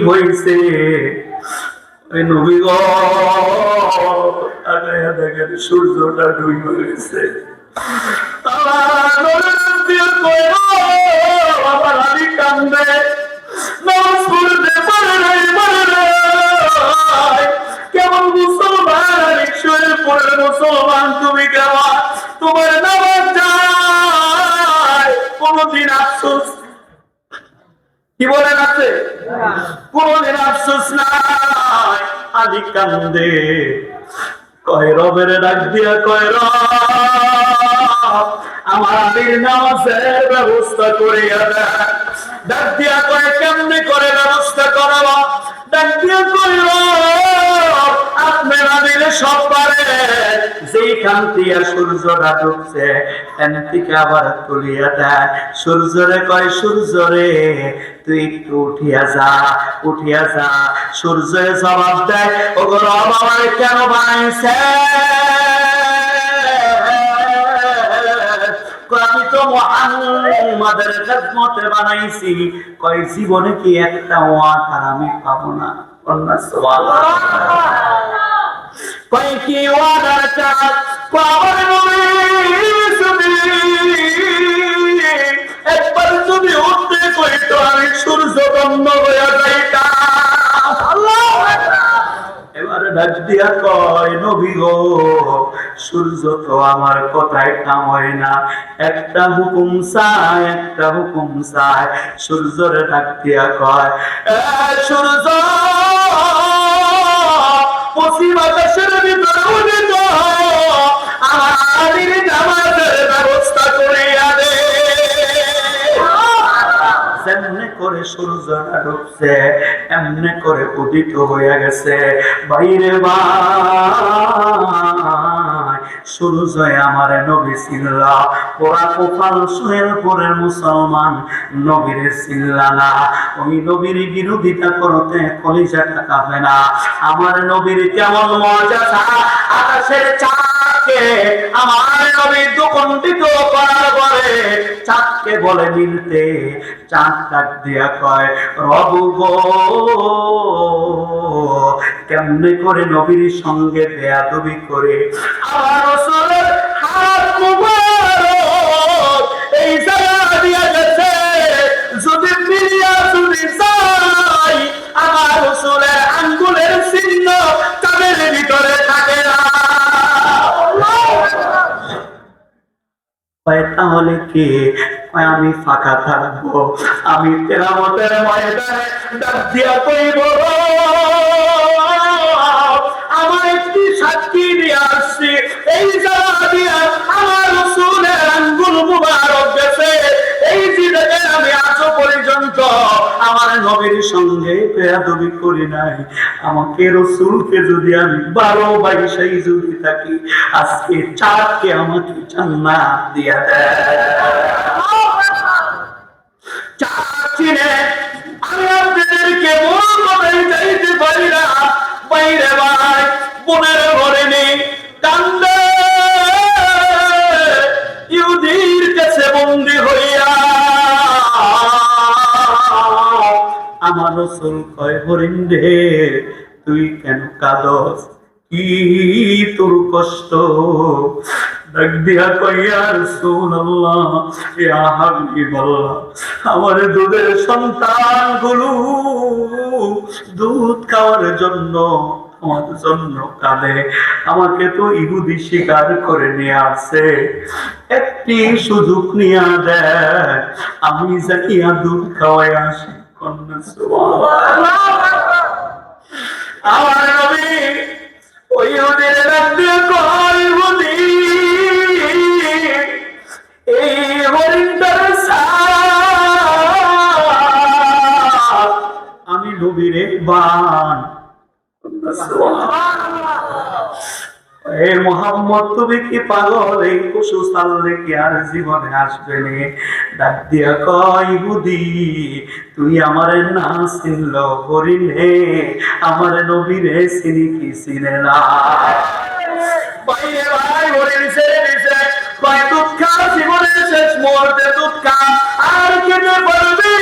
হয়েছে? ওই নবী গো তাকায়া দেখেন সূর্যটা ডুবে গেছে। আমার আমি কান্দে নামাজ পড়তে পারে নাই, পারে নাই। কেমন মুসলমান, ঈশ্বরের পরে মুসলমান তুমি কেমন? তোমার নামাজ যায় কোনদিন আফসোস কি বলেন আছে? কোনদিন আফসোস নাই। আদি কান্দে কয় রবের ডাক দিয়া কয় রব আমার আদির নামাজের ব্যবস্থা করিয়া দেন। ডাক দিয়া কয় কেমনে করে ব্যবস্থা করাবো? ডাক দিয়া কয় রব আপনি না দিলে সব পারে। যেখান থেকে সূর্যটা ডুবছে এখান থেকে আবার তুলিয়া দেয়। সূর্যরে কয় সূর্যরে তুই একটু উঠিয়া যা, উঠিয়া যা। সূর্যের জবাব দেয় ওগো রব আমার কেন বানাইছে? আমি তো মুহাম্মাদের খিদমতে বানাইছি। কয় জীবনে কি একটা ওয়াট আর আমি পাবো না? সুবহানাল্লাহ। কয় কি ওয়াদার চাঁদ পাওয়ার নবী যদি একবার যদি উঠতে কইতো আমি সূর্য বন্ধ হয়ে যাইতাম। আল্লাহু আকবার। এবারে ডাক দিয়া কয় নবী গো সূর্য তো আমার কথায় কাম হয় না, একটা হুকুম চায়, একটা হুকুম চায়। সূর্যরে ডাক দিয়া কয় এ সূর্য পশ্চিম আকাশের ভিতরে উদিত আমার আদির নামাজের ব্যবস্থা করিয়া দে। যেমনে করে সূর্যটা ডুবছে এমনে করে উদিত হইয়া গেছে। বাইরে ভাই সূর্য আমার নবী ছিলা, ওরা কোপাল সোহেলপুরের মুসলমান নবীরে ছিলা না। ওই নবীর বিরোধিতা করতে কলিজাটা কাঁপে না। আমার নবীর কেমন মর্যাদা, আকাশের চাঁদকে আমার নবী দুকণ্ঠিত করার পরে চাঁদকে বলে মিলতে চাঁদ ডাক দিয়া কয় রব গো কেমনে করে নবীর সঙ্গে বেয়াদবি করে আমার রাসূলের হাত মুবারক এই জায়গা দিয়া গেছে। যদি মিলিয়া যদি যাই আমার রাসূলের আঙ্গুলের চিহ্ন তাদের ভিতরে থাকে না। তাহলে কি আমি ফাঁকা থাকবো? আমি কিয়ামতের ময়দানে ডাক দিয়া কইব আমার একটি সাক্ষী নিয়ে আসছি, এই জায়গা দিয়া আমার রাসূলের আঙ্গুল মুবারক গেছে। এই জিনিসে আমি আজও পর্যন্ত আমার নবীর সঙ্গে বেয়াদবি করি নাই। আমাকে রাসূলকে যদি আমি ভালোবাসি যদি থাকি আজকে চাঁদকে আমাকে জান্নাত দিয়া দেয়। চাঁদ চিনে আমি আপনাদেরকে মূল কথাই চাইতে পারি না। বাইরে ভাই বোনের ঘরে নেই কান্দে ইহুদির কাছে বন্দী হইয়া আমার রাসূল কয় হরিণ রে তুই কেন কাঁদস? কি তোর কষ্ট? ডাক দিয়া কয় ইয়া রাসূলুল্লাহ ইয়া হাবিবাল্লাহ আমার দুধের সন্তানগুলো দুধ খাওয়ার জন্য আমার জন্য কাঁদে। আমাকে তো ইহুদি শিকার করে নিয়ে আসে, একটি সুযোগ নিয়ে দেয় আমি যাইয়া দুধ খাওয়াই আসি। আমার নবী ওই ইহুদির ডাক দিয়া কয় ইহুদি এই হরিণটার ছাপ আমি নবীরে বান। হে মুহাম্মদ তুমি কি পাগল? এই পশু ছাড়লে কি আর জীবনে আসবে নি? ডাক দিয়া কয় ইহুদি তুই আমারে না চিনল হরিণে আমার নবীরে চিনি কি চিনে না? বাইরে ভাই হরিণ ছেড়ে দিছে কয় দুধ খা জীবনের শেষ মুহূর্তে দুধ খা আর খেতে পারবি